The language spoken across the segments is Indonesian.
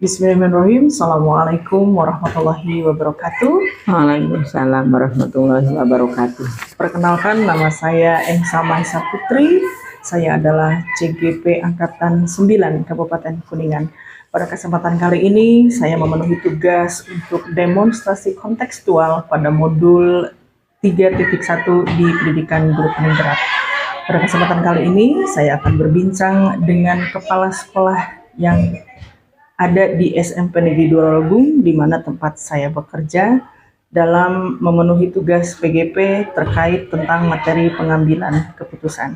Bismillahirrahmanirrahim. Assalamualaikum warahmatullahi wabarakatuh. Waalaikumsalam warahmatullahi wabarakatuh. Perkenalkan, nama saya Engsa Mahisa Putri. Saya adalah CGP Angkatan 9 Kabupaten Kuningan. Pada kesempatan kali ini, saya memenuhi tugas untuk demonstrasi kontekstual pada modul 3.1 di Pendidikan Guru Penggerak. Pada kesempatan kali ini, saya akan berbincang dengan kepala sekolah yang ada di SMP Negeri Dwarolgung, di mana tempat saya bekerja dalam memenuhi tugas PGP terkait tentang materi pengambilan keputusan.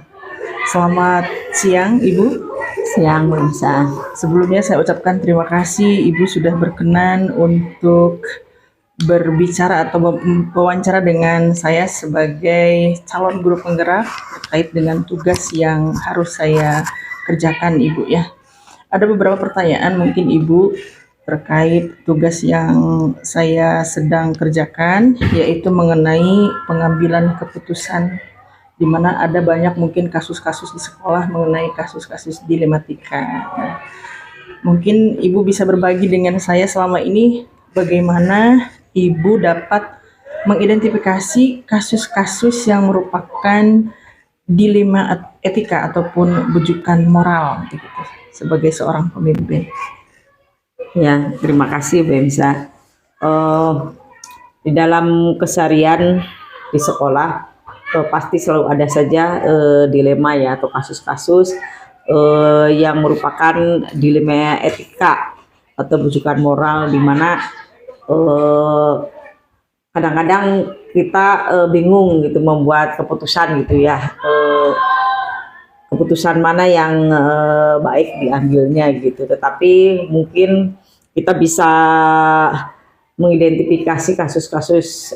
Selamat siang, Ibu. Siang, Bisa. Sebelumnya saya ucapkan terima kasih Ibu sudah berkenan untuk berbicara atau wawancara dengan saya sebagai calon guru penggerak terkait dengan tugas yang harus saya kerjakan, Ibu ya. Ada beberapa pertanyaan mungkin Ibu terkait tugas yang saya sedang kerjakan, yaitu mengenai pengambilan keputusan, di mana ada banyak mungkin kasus-kasus di sekolah mengenai kasus-kasus dilematika. Nah, mungkin Ibu bisa berbagi dengan saya selama ini bagaimana Ibu dapat mengidentifikasi kasus-kasus yang merupakan dilema etika ataupun bujukan moral gitu, sebagai seorang pemimpin. Ya, terima kasih, Bisa. Di dalam keseharian di sekolah pasti selalu ada saja dilema ya, atau kasus-kasus yang merupakan dilema etika atau bujukan moral, di mana kadang-kadang kita bingung gitu membuat keputusan gitu ya, keputusan mana yang baik diambilnya gitu. Tetapi mungkin kita bisa mengidentifikasi kasus-kasus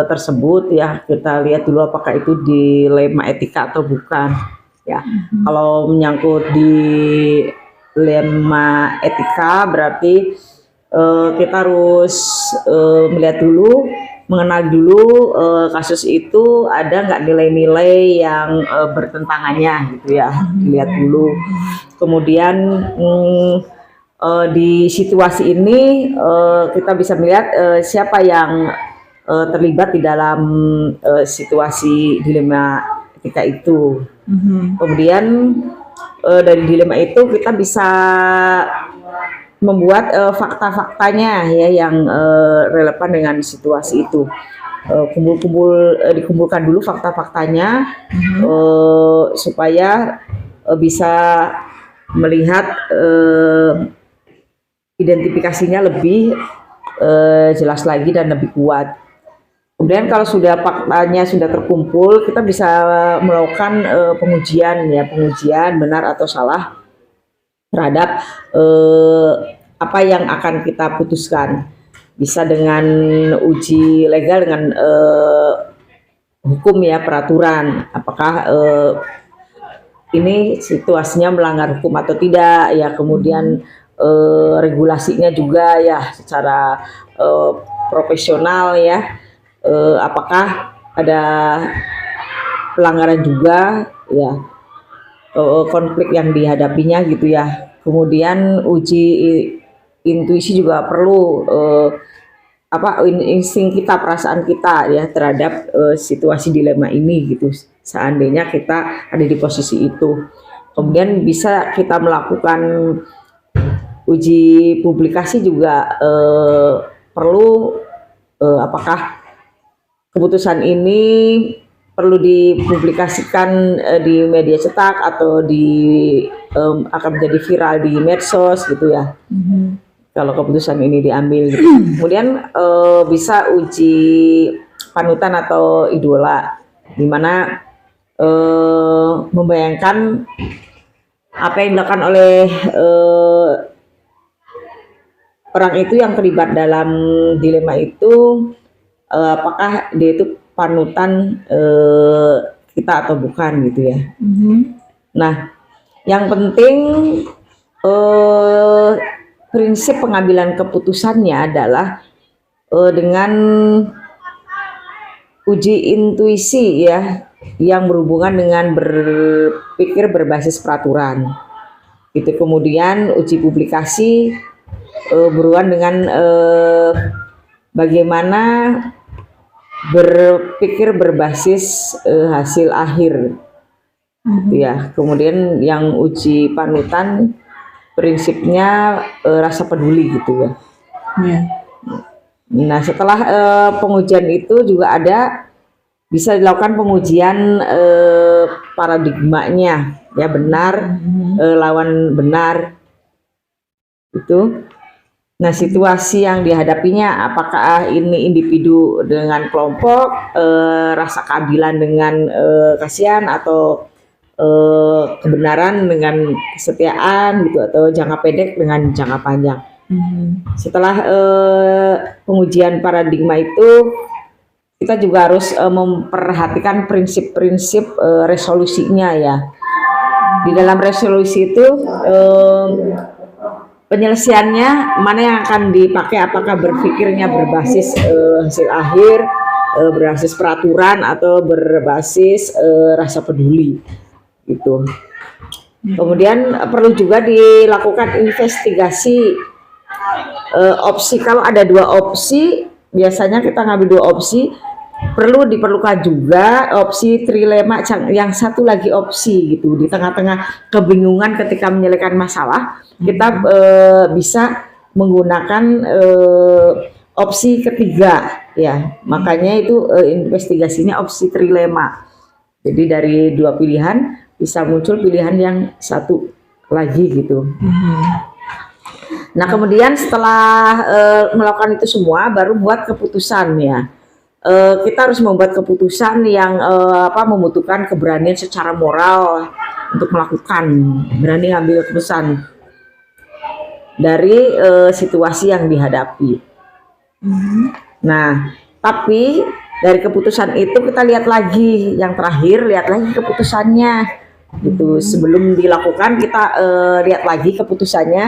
tersebut ya. Kita lihat dulu apakah itu dilema etika atau bukan ya. Kalau menyangkut di dilema etika berarti kita harus melihat dulu, mengenal dulu kasus itu ada nggak nilai-nilai yang bertentangannya gitu ya, dilihat dulu. Kemudian di situasi ini kita bisa melihat siapa yang terlibat di dalam situasi dilema etika itu. Kemudian dari dilema itu kita bisa membuat fakta-faktanya ya yang relevan dengan situasi itu. Dikumpulkan dulu fakta-faktanya supaya bisa melihat identifikasinya lebih jelas lagi dan lebih kuat. Kemudian kalau sudah faktanya sudah terkumpul, kita bisa melakukan pengujian benar atau salah terhadap apa yang akan kita putuskan. Bisa dengan uji legal, dengan hukum ya, peraturan, apakah ini situasinya melanggar hukum atau tidak ya. Kemudian regulasinya juga ya secara profesional ya, apakah ada pelanggaran juga ya, konflik yang dihadapinya gitu ya. Kemudian uji intuisi juga perlu, insting kita, perasaan kita ya terhadap situasi dilema ini gitu, seandainya kita ada di posisi itu. Kemudian bisa kita melakukan uji publikasi juga perlu, apakah keputusan ini perlu dipublikasikan di media cetak atau akan menjadi viral di medsos gitu ya. Kalau keputusan ini diambil gitu. Kemudian bisa uji panutan atau idola, di mana membayangkan apa yang dilakukan oleh orang itu yang terlibat dalam dilema itu, apakah dia itu panutan kita atau bukan gitu ya. Nah, yang penting prinsip pengambilan keputusannya adalah dengan uji intuisi ya, yang berhubungan dengan berpikir berbasis peraturan. Itu kemudian uji publikasi berhubungan dengan bagaimana berpikir berbasis hasil akhir, gitu ya. Kemudian yang uji panutan prinsipnya rasa peduli, gitu ya. Iya. Nah, setelah pengujian itu juga bisa dilakukan pengujian paradigmanya, ya, benar lawan benar itu. Nah, situasi yang dihadapinya, apakah ini individu dengan kelompok, rasa keadilan dengan kasihan, atau kebenaran dengan kesetiaan, gitu, atau jangka pendek dengan jangka panjang. Setelah pengujian paradigma itu, kita juga harus memperhatikan prinsip-prinsip resolusinya, ya. Di dalam resolusi itu penyelesaiannya mana yang akan dipakai, apakah berpikirnya berbasis hasil akhir, berbasis peraturan, atau berbasis rasa peduli, gitu. Kemudian perlu juga dilakukan investigasi opsi. Kalau ada 2 opsi, biasanya kita ngambil 2 opsi. Diperlukan juga opsi trilema, yang satu lagi opsi, gitu. Di tengah-tengah kebingungan ketika menyelesaikan masalah, kita bisa menggunakan opsi ketiga, ya. Makanya itu investigasinya opsi trilema. Jadi dari 2 pilihan bisa muncul pilihan yang satu lagi, gitu. Nah, kemudian setelah melakukan itu semua, baru buat keputusan, ya. Kita harus membuat keputusan yang membutuhkan keberanian secara moral untuk melakukan, berani ngambil keputusan dari situasi yang dihadapi. Nah, tapi dari keputusan itu kita lihat lagi, yang terakhir lihat lagi keputusannya, gitu. Sebelum dilakukan kita lihat lagi keputusannya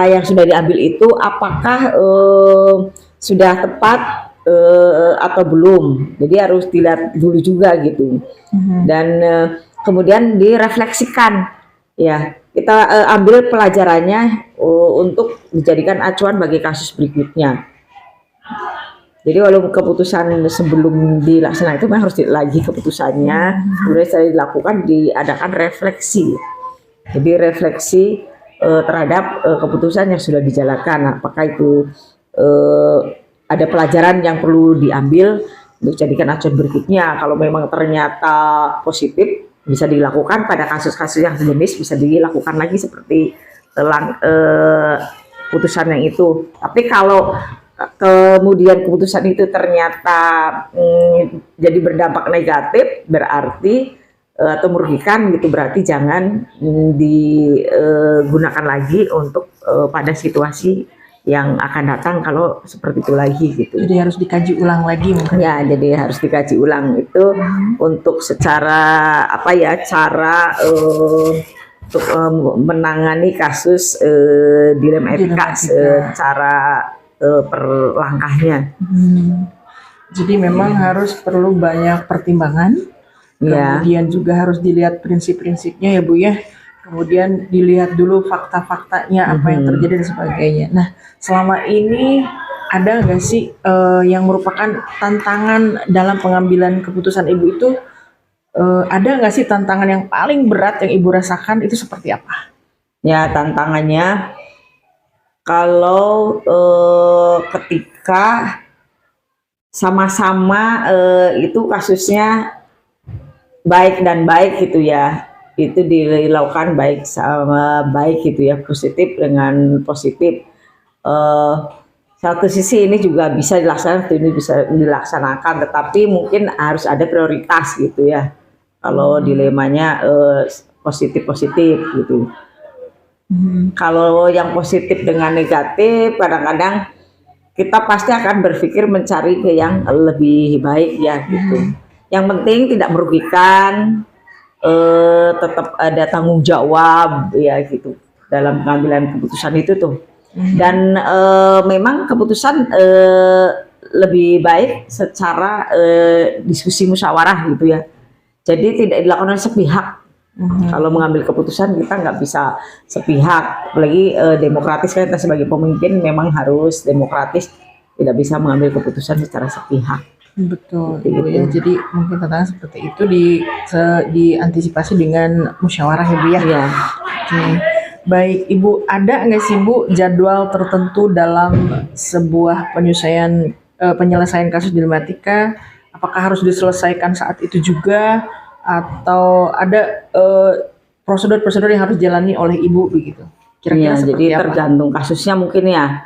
yang sudah diambil itu, apakah sudah tepat atau belum. Jadi harus dilihat dulu juga, gitu. Dan kemudian direfleksikan, ya. Kita ambil pelajarannya untuk dijadikan acuan bagi kasus berikutnya. Jadi walaupun keputusan sebelum dilaksanakan itu memang harus lagi keputusannya, kemudian setelah dilakukan diadakan refleksi. Jadi refleksi terhadap keputusan yang sudah dijalankan. Apakah itu ada pelajaran yang perlu diambil untuk jadikan acuan berikutnya. Kalau memang ternyata positif, bisa dilakukan pada kasus-kasus yang sejenis, bisa dilakukan lagi seperti putusan yang itu. Tapi kalau kemudian keputusan itu ternyata jadi berdampak negatif, berarti atau merugikan, gitu, berarti jangan digunakan lagi untuk pada situasi yang akan datang kalau seperti itu lagi, gitu. Jadi harus dikaji ulang lagi mungkin. Ya, jadi harus dikaji ulang itu untuk secara cara untuk menangani kasus dilema etika secara per langkahnya. Jadi memang harus perlu banyak pertimbangan. Ya. Kemudian juga harus dilihat prinsip-prinsipnya, ya Bu, ya. Kemudian dilihat dulu fakta-faktanya, apa yang terjadi dan sebagainya. Nah, selama ini ada nggak sih yang merupakan tantangan dalam pengambilan keputusan Ibu itu? Ada nggak sih tantangan yang paling berat yang Ibu rasakan, itu seperti apa? Ya, tantangannya kalau ketika sama-sama itu kasusnya baik dan baik, gitu ya. Itu dilakukan baik sama baik, gitu ya, positif dengan positif. Satu sisi ini juga bisa dilaksanakan, ini bisa dilaksanakan, tetapi mungkin harus ada prioritas, gitu ya. Kalau dilemanya positif-positif, gitu. Kalau yang positif dengan negatif, kadang-kadang kita pasti akan berpikir mencari ke yang lebih baik, ya, gitu. Yang penting tidak merugikan, tetap ada tanggung jawab, ya, gitu, dalam pengambilan keputusan itu tuh. Dan memang keputusan lebih baik secara diskusi musyawarah, gitu ya. Jadi tidak dilakukan oleh sepihak, Kalau mengambil keputusan kita nggak bisa sepihak, apalagi demokratis kan, kita sebagai pemimpin memang harus demokratis, tidak bisa mengambil keputusan secara sepihak. Betul, Seperti Ibu itu. ya. Jadi mungkin tantangan seperti itu diantisipasi dengan musyawarah ya Bu ya. Iya. Oke. Baik, Ibu, ada nggak sih Bu jadwal tertentu dalam sebuah penyelesaian kasus dilematika? Apakah harus diselesaikan saat itu juga atau ada prosedur-prosedur yang harus dijalani oleh Ibu begitu? Kira-kira Iya, seperti jadi apa? tergantung kasusnya mungkin ya.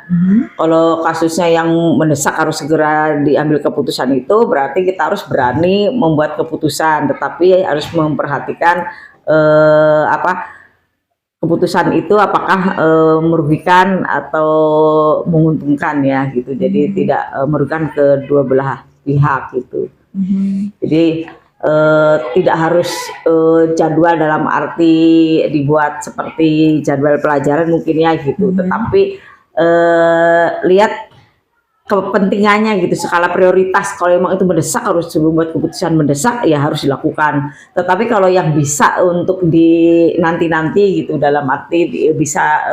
Kalau kasusnya yang mendesak harus segera diambil keputusan itu, berarti kita harus berani membuat keputusan, tetapi harus memperhatikan keputusan itu apakah merugikan atau menguntungkan ya gitu. Jadi tidak merugikan kedua belah pihak gitu. Jadi tidak harus jadwal dalam arti dibuat seperti jadwal pelajaran mungkin ya gitu, tetapi lihat kepentingannya gitu, skala prioritas. Kalau memang itu mendesak, harus membuat keputusan mendesak ya harus dilakukan. Tetapi kalau yang bisa untuk di nanti-nanti gitu, dalam arti bisa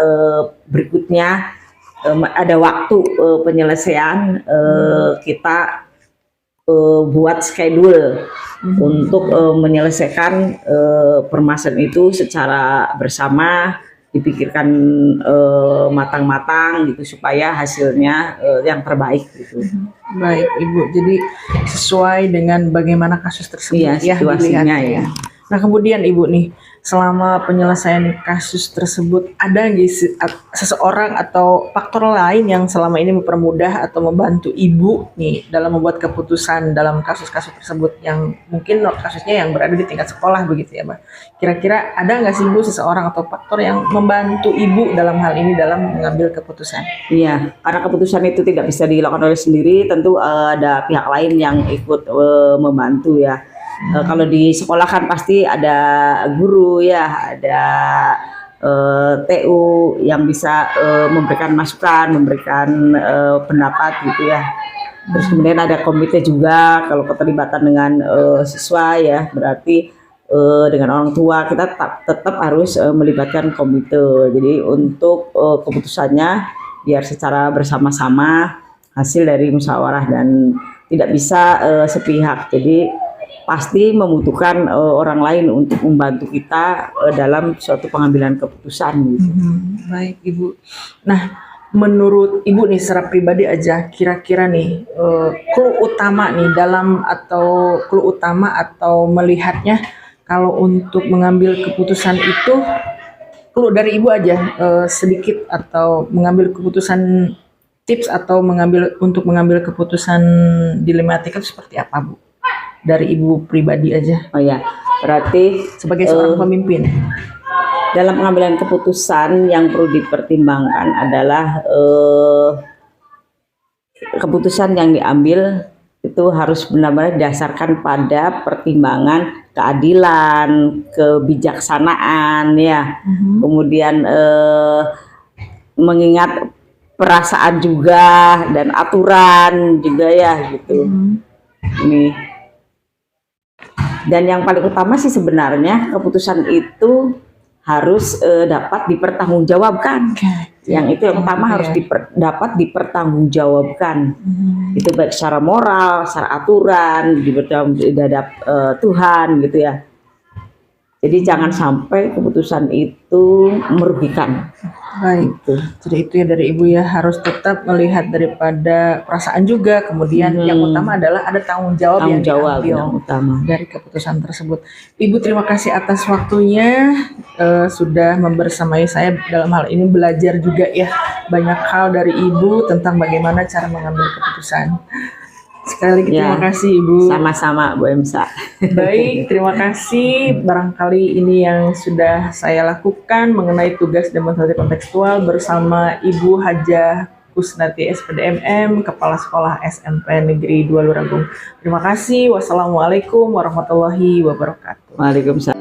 berikutnya ada waktu penyelesaian, kita buat schedule untuk menyelesaikan permasalahan itu secara bersama, dipikirkan matang-matang gitu supaya hasilnya yang terbaik gitu. Baik, Ibu. Jadi sesuai dengan bagaimana kasus tersebut Iya, ya situasinya dilihatnya. ya. Nah, kemudian Ibu nih, selama penyelesaian kasus tersebut ada nggak seseorang atau faktor lain yang selama ini mempermudah atau membantu Ibu nih dalam membuat keputusan dalam kasus-kasus tersebut yang mungkin kasusnya yang berada di tingkat sekolah begitu ya, Mbak? Kira-kira ada nggak sih Ibu seseorang atau faktor yang membantu Ibu dalam hal ini dalam mengambil keputusan? Iya, karena keputusan itu tidak bisa dilakukan oleh sendiri, tentu ada pihak lain yang ikut membantu ya. Kalau di sekolah kan pasti ada guru ya, ada TU yang bisa memberikan masukan, memberikan pendapat gitu ya. Terus kemudian ada komite juga, kalau keterlibatan dengan siswa ya, berarti dengan orang tua kita tetap harus melibatkan komite. Jadi untuk keputusannya biar secara bersama-sama, hasil dari musyawarah dan tidak bisa sepihak. Jadi pasti membutuhkan orang lain untuk membantu kita dalam suatu pengambilan keputusan gitu. Baik, Ibu. Nah, menurut Ibu nih secara pribadi aja, kira-kira nih clue utama nih clue utama atau melihatnya kalau untuk mengambil keputusan itu, clue dari Ibu aja sedikit, atau mengambil keputusan, tips atau untuk mengambil keputusan dilematika itu seperti apa, Bu? Dari Ibu pribadi aja Oh ya, berarti sebagai seorang pemimpin. dalam pengambilan keputusan yang perlu dipertimbangkan adalah keputusan yang diambil itu harus benar-benar didasarkan pada pertimbangan keadilan, kebijaksanaan ya. Kemudian mengingat perasaan juga dan aturan juga ya gitu. Ini. Dan yang paling utama sih sebenarnya keputusan itu harus dapat dipertanggungjawabkan. Yang itu yang utama harus dapat dipertanggungjawabkan. Itu baik secara moral, secara aturan, di hadap Tuhan gitu ya. Jadi jangan sampai keputusan itu merugikan. Baik, jadi itu ya dari Ibu ya, harus tetap melihat daripada perasaan juga, kemudian yang utama adalah ada tanggung jawab yang diambil yang utama dari keputusan tersebut. Ibu terima kasih atas waktunya, sudah membersamai saya dalam hal ini, belajar juga ya banyak hal dari Ibu tentang bagaimana cara mengambil keputusan. Sekali lagi terima kasih Ibu. Sama-sama Bu Emsa. Baik, terima kasih. Barangkali ini yang sudah saya lakukan mengenai tugas demonstrasi kontekstual bersama Ibu Hajah Kusnati SPDMM, Kepala Sekolah SMP Negeri 2 Luragung. Terima kasih. Wassalamualaikum warahmatullahi wabarakatuh. Waalaikumsalam.